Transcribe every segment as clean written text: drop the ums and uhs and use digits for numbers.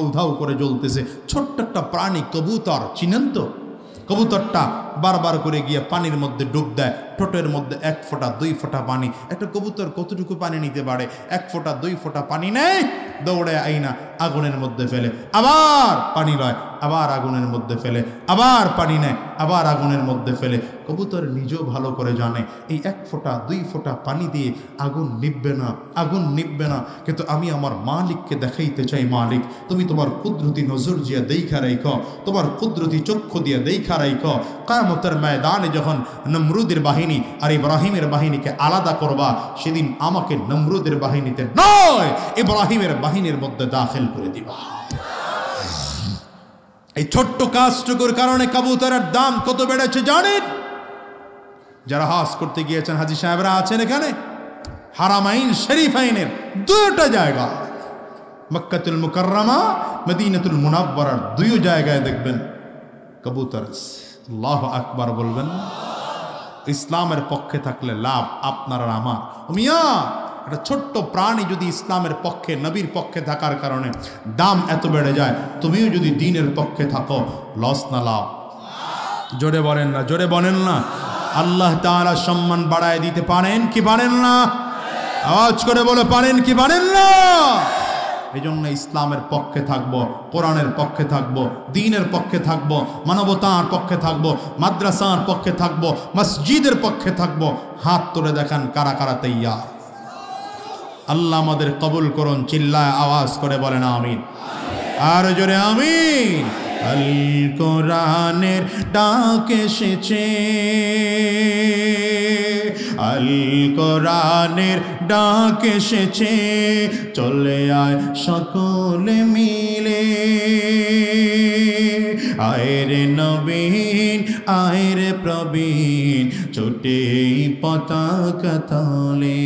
উধাও করে জ্বলতেছে। ছোট্ট একটা প্রাণী কবুতর, চিনেন তো? কবুতরটা বারবার করে গিয়ে পানির মধ্যে ডুব দেয়। ঠোঁটের মধ্যে 1 ফোঁটা 2 ফোঁটা পানি। একটা কবুতর কতটুকু পানি নিতে পারে? 1 ফোঁটা 2 ফোঁটা পানি নেয়, দৌড়ে আইনা আগুনের মধ্যে ফেলে, আবার পানি লয়, আবার আগুনের মধ্যে ফেলে, আবার পানি নেয়, আবার আগুনের মধ্যে ফেলে। কবুতর নিজেও ভালো করে জানে এই 1 ফোঁটা 2 ফোঁটা পানি দিয়ে আগুন নিববে না, আগুন নিববে না। কিন্তু আমি আমার মালিককে দেখাইতে চাই, মালিক তুমি তোমার কুদরতি নজর দিয়া দেখা রাইখ, তোমার কুদরতি চক্ষু দিয়া দেখা রাইখ। কিয়ামতের ময়দানে যখন নমরুদের বাহিনী আর ইব্রাহিমের বাহিনীকে আলাদা করবা, সেদিন আমাকে নমরুদের বাহিনীতে নয়, ইব্রাহিমের বাহিনীর মধ্যে দাখিল করে দিবা। এই ছোট্ট কাজটুকুর কারণে কবুতরের দাম কত বেড়েছে জানেন? যারা হজ করতে গিয়েছেন, হাজী সাহেবরা আছেন এখানে, হারামাইন শরীফাইনের 2টা জায়গা, মক্কাতুল মুকাররমা, মদিনাতুল মুনাওয়ারার 2 জায়গায় দেখবেন কবুতর। আল্লাহু আকবার বলবেন। ইসলামের পক্ষে থাকলে লাভ আপনার আর আমার। মিয়া, একটা ছোট্ট প্রাণী যদি ইসলামের পক্ষে, নবীর পক্ষে থাকার কারণে দাম এত বেড়ে যায়, তুমিও যদি দ্বীনের পক্ষে থাকো, লস না লাভ? জোরে বলেন না, জোরে বলেন না। আল্লাহ তাআলা সম্মান বাড়ায় দিতে পারেন কি পারেন না? আওয়াজ করে বলে পারেন কি পারেন না? এই জন্য ইসলামের পক্ষে থাকবো, কোরআনের পক্ষে থাকবো, দ্বীনের পক্ষে থাকবো, মানবতার পক্ষে থাকবো, মাদ্রাসার পক্ষে থাকবো, মসজিদের পক্ষে থাকবো। হাত তুলে দেখান কারা কারা তৈয়ার। আল্লাহ আমাদের কবুল করুন। চিল্লায় আওয়াজ করে বলেন আমিন। আর জোরে আমিন। আল কোরআনের ডাক এসেছে, আল কোরআনের ডাক এসেছে, চলে আয় সকলে মিলে, আয়রে নবীন আয়রে প্রবীণ, ছুটে পতাকা তলে।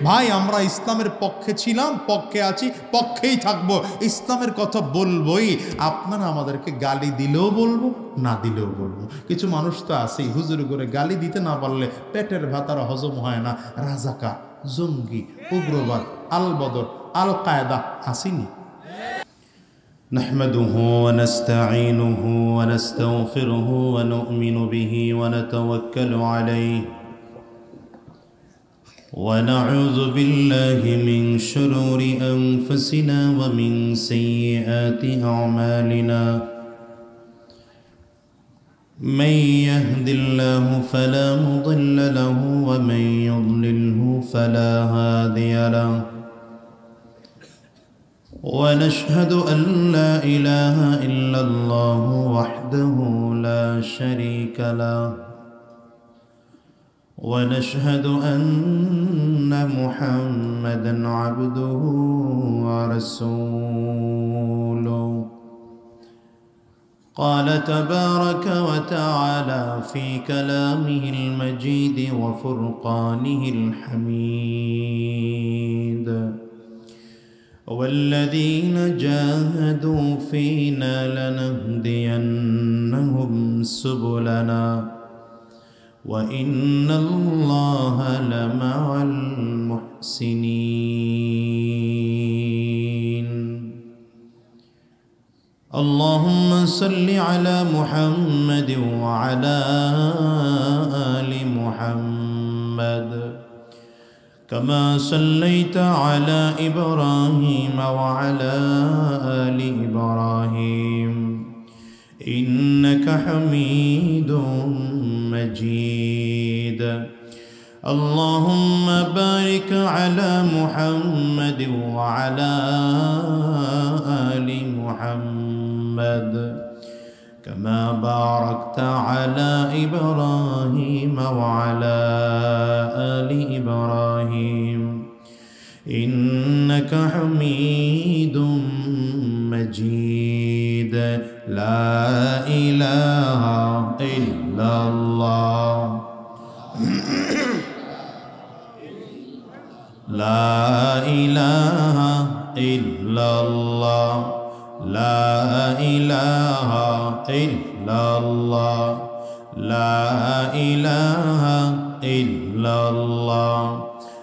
ভাই, আমরা ইসলামের পক্ষে ছিলাম, পক্ষে আছি, পক্ষেই থাকবো, ইসলামের কথা বলবোই। আপনারা আমাদেরকে গালি দিলেও বলবো, না দিলেও বলবো। কিছু মানুষ তো আছেই, হুজুর করে গালি দিতে না পারলে পেটের ভাতার হজম হয় না। রাজাকা, জঙ্গি, উগ্রবাদ, আল বদর, আল কায়দা আসেনি। نحمده ونستعينه ونستغفره ونؤمن به ونتوكل عليه ونعوذ بالله من شرور أنفسنا ومن سيئات أعمالنا. من يهد الله فلا مضل له ومن يضلله فلا هادي له. ونشهد أن لا إله إلا الله وحده لا شريك له. ونشهد أن محمدًا عبده ورسوله. قال تبارك وتعالى في كلامه المجيد وفرقانه الحميد: والذين جاهدوا فينا لنهدينهم سبلنا وإن الله لمع المحسنين. اللهم صل على محمد وعلى آل محمد كما صليت على إبراهيم وعلى آل إبراهيم إنك حميد مجيد. اللهم بارك على محمد وعلى آل محمد كما باركت على إبراهيم وعلى آل إبراهيم إنك حميد مجيد. لا إله إلا الله لا إله إلا الله لا إله إلا الله لا إله إلا الله